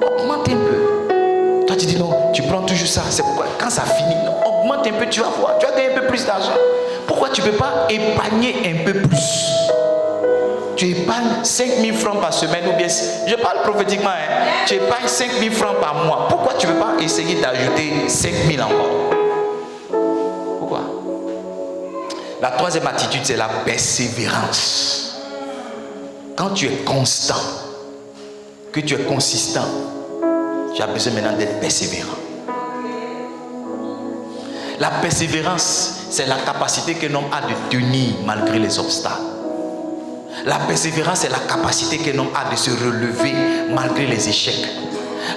S1: Augmente un peu. Toi tu dis non, tu prends toujours ça. C'est pourquoi quand ça finit, non, augmente un peu, tu vas voir. Tu vas gagner un peu plus d'argent. Pourquoi tu ne peux pas épargner un peu plus? Tu épargnes 5 000 francs par semaine ou bien, je parle prophétiquement, hein, tu épargnes 5 000 francs par mois. Pourquoi tu ne veux pas essayer d'ajouter 5 000 encore? Pourquoi? La troisième attitude, c'est la persévérance. Quand tu es constant, que tu es consistant, tu as besoin maintenant d'être persévérant. La persévérance, c'est la capacité qu'un homme a de tenir malgré les obstacles. La persévérance, c'est la capacité qu'un homme a de se relever malgré les échecs.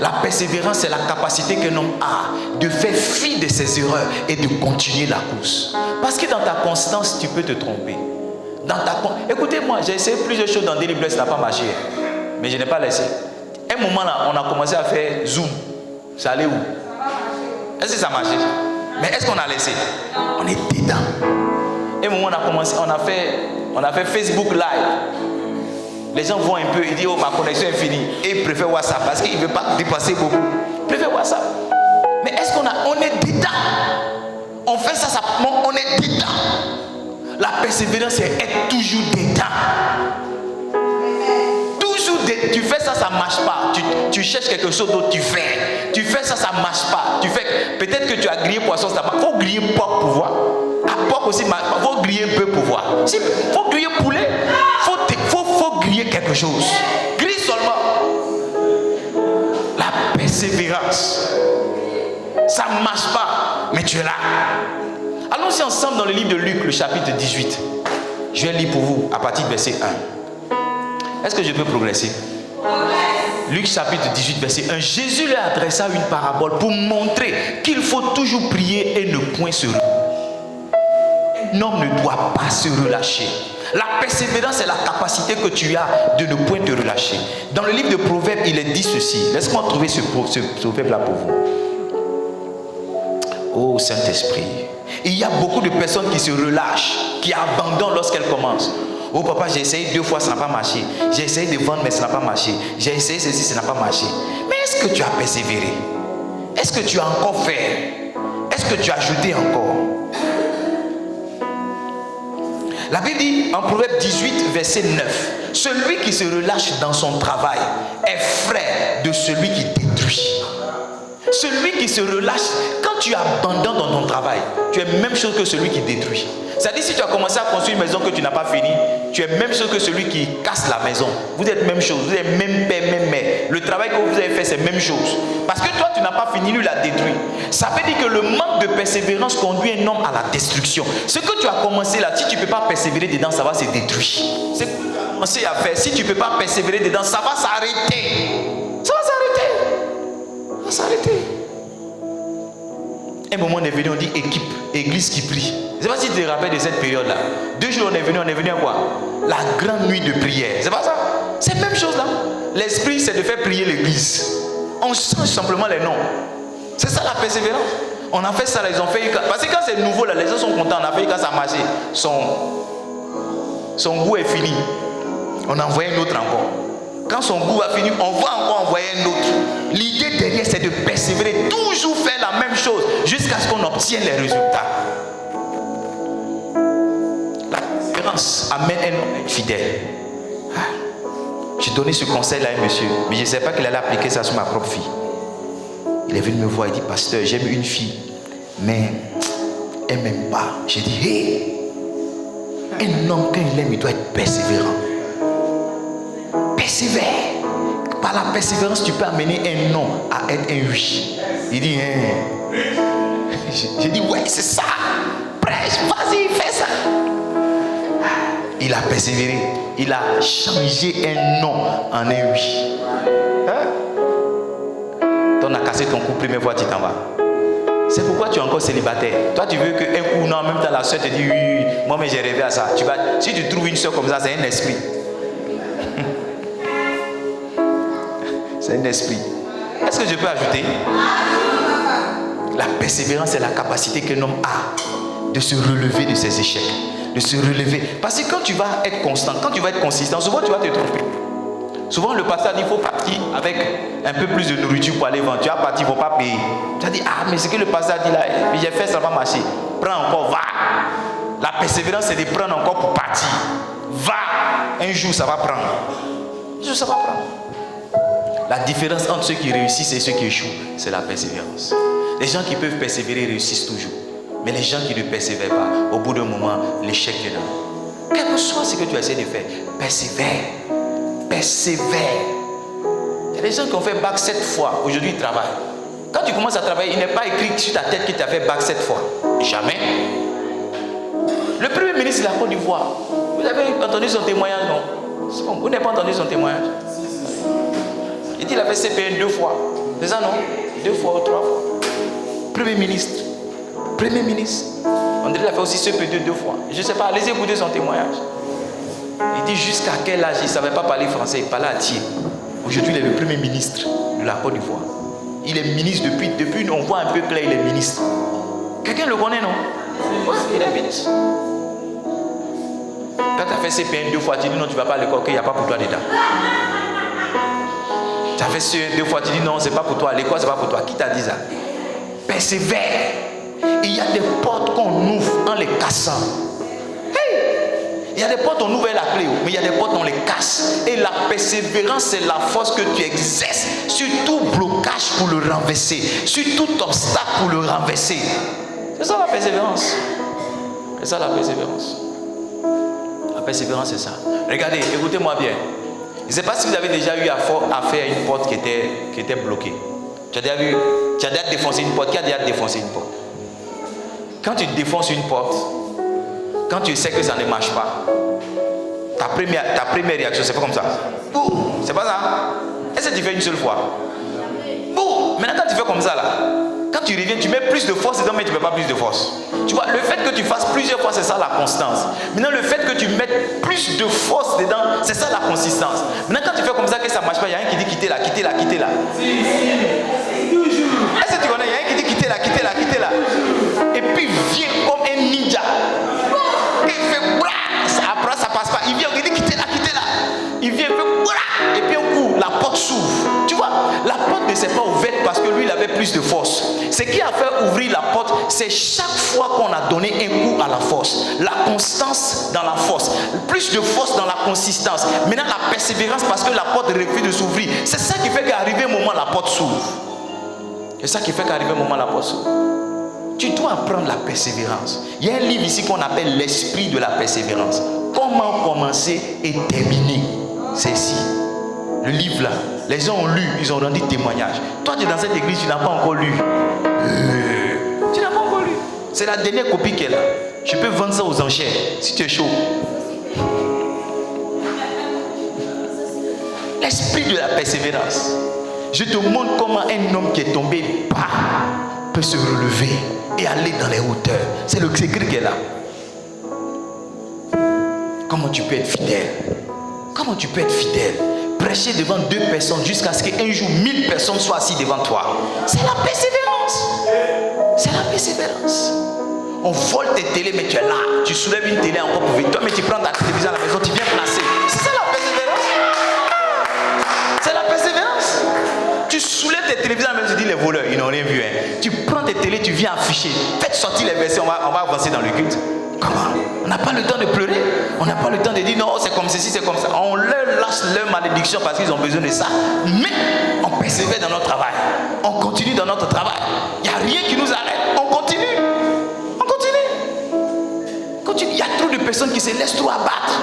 S1: La persévérance, c'est la capacité qu'un homme a de faire fi de ses erreurs et de continuer la course. Parce que dans ta constance, tu peux te tromper. Écoutez-moi, j'ai essayé plusieurs choses dans Daily Bless, ça n'a pas marché. Mais je n'ai pas laissé. Un moment là, on a commencé à faire Zoom. Ça allait où? Est-ce que ça marchait? Mais est-ce qu'on a laissé? On est dedans. Un moment on a commencé, on a fait Facebook Live. Les gens voient un peu, ils disent oh ma connexion est finie. Et ils préfèrent WhatsApp parce qu'ils ne veulent pas dépasser beaucoup. Ils préfèrent WhatsApp. Mais est-ce on est dedans? On fait ça, on est dedans. La persévérance, c'est être toujours dedans. Toujours dedans. Tu fais ça, ça ne marche pas. Tu cherches quelque chose d'autre, tu fais. Tu fais ça, ça ne marche pas. Tu fais. Peut-être que tu as grillé poisson, ça marche. Il faut griller porc pour voir. Porc aussi, il faut griller un peu pour voir. Il faut griller poulet. Faut griller quelque chose. Grille seulement. La persévérance. Ça ne marche pas, mais tu es là. Allons-y ensemble dans le livre de Luc, le chapitre 18. Je vais lire pour vous à partir du verset 1. Est-ce que je peux progresser? Luc chapitre 18, verset 1. Jésus leur adressa une parabole pour montrer qu'il faut toujours prier et ne point se relâcher. Un homme ne doit pas se relâcher. La persévérance est la capacité que tu as de ne point te relâcher. Dans le livre de Proverbes, il est dit ceci. Laisse-moi trouver ce proverbe-là pour vous. Oh Saint-Esprit. Il y a beaucoup de personnes qui se relâchent, qui abandonnent lorsqu'elles commencent. Oh papa, j'ai essayé 2 fois, ça n'a pas marché. J'ai essayé de vendre, mais ça n'a pas marché. J'ai essayé ceci, ça n'a pas marché. Mais est-ce que tu as persévéré? Est-ce que tu as encore fait? Est-ce que tu as ajouté encore? La Bible dit en Proverbe 18, verset 9, celui qui se relâche dans son travail est frère de celui qui détruit. Celui qui se relâche, quand tu abandonnes dans ton travail, tu es même chose que celui qui détruit. C'est-à-dire si tu as commencé à construire une maison que tu n'as pas fini, tu es même chose que celui qui casse la maison. Vous êtes même chose, vous êtes même père, même mère. Le travail que vous avez fait, c'est même chose. Parce que toi, tu n'as pas fini, lui l'a détruit. Ça veut dire que le manque de persévérance conduit un homme à la destruction. Ce que tu as commencé là, si tu ne peux pas persévérer dedans, ça va se détruire. Ce que tu as commencé à faire, si tu ne peux pas persévérer dedans, ça va s'arrêter. Ça va s'arrêter. Ça va s'arrêter. Un moment on est venu, on dit équipe, église qui prie. Je ne sais pas si tu te rappelles de cette période-là. 2 jours on est venu à quoi? La grande nuit de prière. C'est pas ça? C'est la même chose là. L'esprit, c'est de faire prier l'église. On change simplement les noms. C'est ça la persévérance. On a fait ça, ils ont fait. Parce que quand c'est nouveau, là, les gens sont contents. On a fait quand ça a marché. Son goût est fini. On a envoyé un autre encore. Quand son goût va finir, on va encore envoyer un autre. L'idée derrière, c'est de persévérer, toujours faire la même chose jusqu'à ce qu'on obtienne les résultats. La persévérance amène un homme fidèle. J'ai donné ce conseil-là à un monsieur, mais je ne savais pas qu'il allait appliquer ça sur ma propre fille. Il est venu me voir, il dit, pasteur, j'aime une fille, mais elle ne m'aime pas. J'ai dit, hé, un homme, quand il aime, il doit être persévérant. Persévère. Par la persévérance, tu peux amener un non à être un oui. Il dit, hein. J'ai dit, ouais, c'est ça. Prêche, vas-y, fais ça. Il a persévéré. Il a changé un non en un oui. Hein? On a cassé ton couple, première fois, tu t'en vas. C'est pourquoi tu es encore célibataire. Toi, tu veux qu'un coup, non, même temps, la soeur te dit, oui, moi, mais j'ai rêvé à ça. Si tu trouves une soeur comme ça, c'est un esprit. C'est un esprit. Est-ce que je peux ajouter? La persévérance, c'est la capacité qu'un homme a de se relever de ses échecs. De se relever. Parce que quand tu vas être constant, quand tu vas être consistant, souvent tu vas te tromper. Souvent le pasteur dit il faut partir avec un peu plus de nourriture pour aller vendre. Tu vas partir, il ne faut pas payer. Tu vas dire, ah mais ce que le pasteur dit là, j'ai fait, ça va marcher. Prends encore, va. La persévérance, c'est de prendre encore pour partir. Va. Un jour, ça va prendre. Un jour, ça va prendre. La différence entre ceux qui réussissent et ceux qui échouent, c'est la persévérance. Les gens qui peuvent persévérer réussissent toujours. Mais les gens qui ne persévèrent pas, au bout d'un moment, l'échec est là. Quel que soit ce que tu essaies de faire, persévère. Persévère. Il y a des gens qui ont fait bac 7 fois, aujourd'hui ils travaillent. Quand tu commences à travailler, il n'est pas écrit sur ta tête que tu as fait bac 7 fois. Jamais. Le premier ministre de la Côte d'Ivoire, vous avez entendu son témoignage, non? Vous n'avez pas entendu son témoignage? Il dit qu'il a fait CPN 2 fois. C'est ça, non? 2 fois ou 3 fois. Premier ministre. Premier ministre. On dirait qu'il a fait aussi CP2 2 fois. Je ne sais pas, allez écouter son témoignage. Il dit jusqu'à quel âge il ne savait pas parler français, il parlait à Thiers. Aujourd'hui, il est le premier ministre de la Côte d'Ivoire. Il est ministre depuis, on voit un peu clair, il est ministre. Quelqu'un le connaît, non? Oui, il est ministre. Quand tu as fait CPN 2 fois, tu dis non, tu ne vas pas à l'école, qu'il n'y a pas pour toi dedans. Tu as fait CE 2 fois, tu dis non, ce n'est pas pour toi, l'école, ce n'est pas pour toi. Qui t'a dit ça? Persévère. Il y a des portes qu'on ouvre en les cassant. Il y a des portes, on ouvre la clé, mais il y a des portes, on les casse. Et la persévérance, c'est la force que tu exerces sur tout blocage pour le renverser, sur tout obstacle pour le renverser. C'est ça la persévérance. C'est ça la persévérance. La persévérance, c'est ça. Regardez, écoutez-moi bien. Je ne sais pas si vous avez déjà eu affaire à une porte qui était bloquée. Tu as déjà défoncé une porte. Qui a déjà défoncé une porte? Quand tu défonces une porte, quand tu sais que ça ne marche pas, ta première réaction, c'est pas comme ça. Boum, c'est pas ça. Est-ce que tu fais une seule fois? Boum. Maintenant, quand tu fais comme ça, là, quand tu reviens, tu mets plus de force dedans, mais tu ne mets pas plus de force. Tu vois, le fait que tu fasses plusieurs fois, c'est ça la constance. Maintenant, le fait que tu mettes plus de force dedans, c'est ça la consistance. Maintenant, quand tu fais comme ça, que ça ne marche pas, il y a un qui dit quittez là, quittez là, quittez là. Est-ce que tu connais? Il y a un qui dit quittez là, quittez là, quittez là. Et puis vient comme un ninja. Il fait bra, après ça passe pas. Il vient, il dit quittez là, quittez là. Il vient, il fait bra, et puis un coup, la porte s'ouvre. Tu vois, la porte ne s'est pas ouverte parce que lui, il avait plus de force. Ce qui a fait ouvrir la porte, c'est chaque fois qu'on a donné un coup à la force. La constance dans la force. Plus de force dans la consistance. Maintenant, la persévérance parce que la porte refuse de s'ouvrir. C'est ça qui fait qu'arrivé un moment, la porte s'ouvre. C'est ça qui fait qu'arrivé un moment, la porte s'ouvre. Tu dois apprendre la persévérance. Il y a un livre ici qu'on appelle l'esprit de la persévérance. Comment commencer et terminer. C'est ici. Le livre là, les gens ont lu, ils ont rendu témoignage. Toi, tu es dans cette église, tu n'as pas encore lu. Tu n'as pas encore lu. C'est la dernière copie qu'elle a. Je peux vendre ça aux enchères, si tu es chaud. L'esprit de la persévérance. Je te montre comment un homme qui est tombé bas peut se relever et aller dans les hauteurs. C'est le secret qu'elle a. Comment tu peux être fidèle? Comment tu peux être fidèle? prêcher devant 2 personnes jusqu'à ce qu'un jour 1000 personnes soient assises devant toi. C'est la persévérance. C'est la persévérance. On vole tes télés, mais tu es là. Tu soulèves une télé encore pour vite. Toi, mais tu prends ta télévision à la maison, tu viens placer. C'est ça la persévérance. C'est la persévérance. Tu soulèves tes télévisions à la maison, tu dis les voleurs, ils n'ont rien vu. Hein. Tu prends tes télés, tu viens afficher. Faites sortir les versets, on va avancer dans le culte. Comment? On n'a pas le temps de pleurer. On n'a pas le temps de dire non, c'est comme ceci, c'est comme ça. On leur lâche leur malédiction parce qu'ils ont besoin de ça. Mais on persévère dans notre travail. On continue dans notre travail. Il n'y a rien qui nous arrête. On continue. On continue. Il y a trop de personnes qui se laissent trop abattre.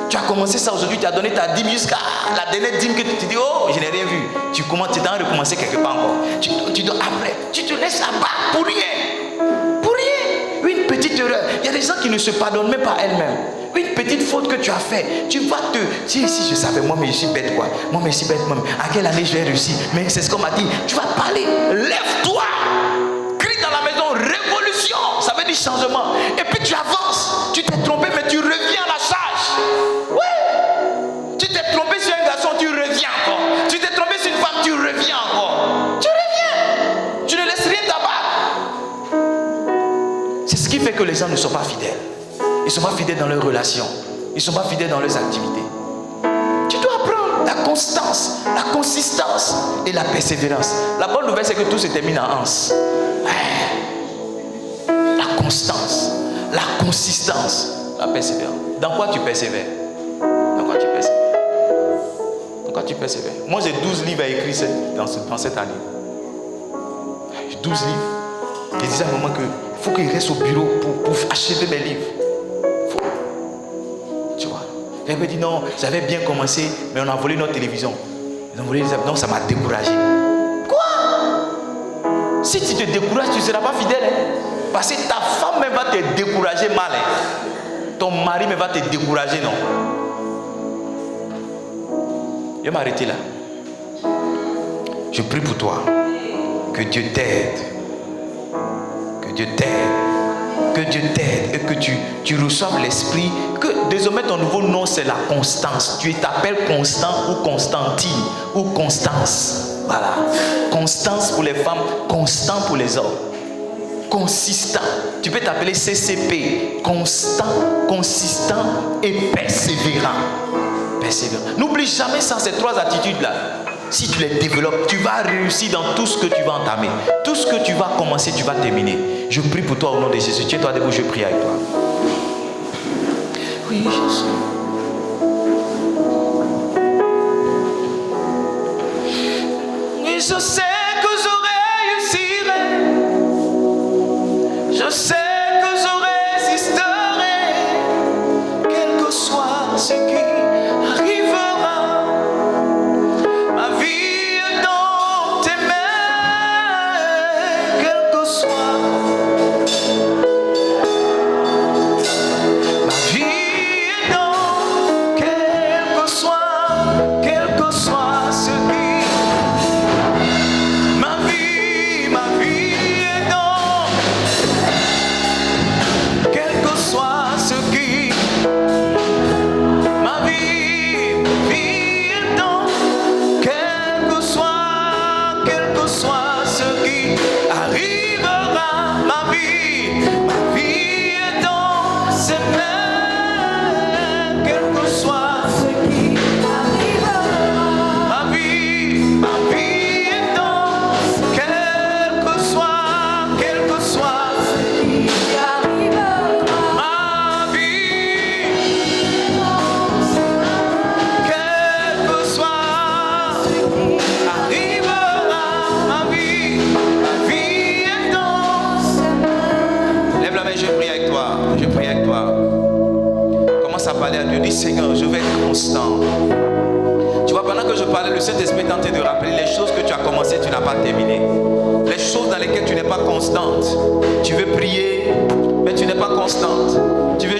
S1: Tu as commencé ça aujourd'hui, tu as donné ta dîme jusqu'à la dernière dîme que tu te dis, oh, je n'ai rien vu. Tu dois recommencer quelque part encore. Tu dois après. Tu te laisses abattre pour rien. Pour rien. Une petite erreur. Il y a des gens qui ne se pardonnent même pas elles-mêmes. Une petite faute que tu as fait, tu vas te... Si je savais, moi mais je suis bête quoi. Moi mais je suis bête, moi. À quelle année je vais réussir? Mais c'est ce qu'on m'a dit. Tu vas parler. Lève-toi. Crie dans la maison. Révolution. Ça veut dire changement. Et puis tu avances. Tu t'es trompé mais tu reviens à la charge. Oui. Tu t'es trompé sur un garçon, tu reviens encore. Tu t'es trompé sur une femme, tu reviens encore. Tu reviens. Tu ne laisses rien t'abattre. C'est ce qui fait que les gens ne sont pas fidèles. Ils ne sont pas fidèles dans leurs relations. Ils ne sont pas fidèles dans leurs activités. Tu dois apprendre la constance, la consistance et la persévérance. La bonne nouvelle, c'est que tout se termine en ans. La constance, la consistance, la persévérance. Dans quoi tu persévères? Dans quoi tu persévères? Dans quoi tu persévères? Moi, j'ai 12 livres à écrire dans cette année. 12 livres. Je disais à un moment qu'il faut qu'il reste au bureau pour achever mes livres. Tu vois. J'avais dit non, j'avais bien commencé, mais on a volé notre télévision. Ils ont volé les... Non, ça m'a découragé. Quoi? Si tu te décourages, tu ne seras pas fidèle. Hein? Parce que ta femme même va te décourager mal. Hein? Ton mari même va te décourager, non? Je vais m'arrêter là. Je prie pour toi. Que Dieu t'aide. Que Dieu t'aide. Que Dieu t'aide et que tu reçoives l'esprit. Que désormais ton nouveau nom c'est la constance. Tu t'appelles Constant ou Constantine ou Constance. Voilà. Constance pour les femmes, constant pour les hommes. Consistant. Tu peux t'appeler CCP. Constant, consistant et persévérant. Persévérant. N'oublie jamais ça, ces 3 attitudes-là. Si tu les développes, tu vas réussir dans tout ce que tu vas entamer. Tout ce que tu vas commencer, tu vas terminer. Je prie pour toi au nom de Jésus. Tiens-toi debout, je prie avec toi. Oui, Jésus. Et je sais que je réussirai. Je sais que je résisterai. Quel que soit ce qui arrivera. Ma vie est dans tes mains. Quel que soit. Ma vie est dans. Quel que soit ce qui. Ma vie est dans. Quel que soit ce qui. Ma vie est dans. Quel que soit ce qui arrivera. Ma vie est dans ses mains. Quel que soit ce qui arrivera. Ma vie est dans. Quel que soit ce qui arrivera. Ma vie, quel que soit arrivera. Ma vie est dans. Lève la main, je prie avec toi. Je prie avec toi. Commence à parler à Dieu. Dis Seigneur, je vais être constant. Tu vois, pendant que je parlais, le Saint-Esprit est en train de rappeler les choses que tu as commencé, tu n'as pas terminé. Les choses dans lesquelles tu n'es pas constante. Tu veux prier, mais tu n'es pas constante. Tu veux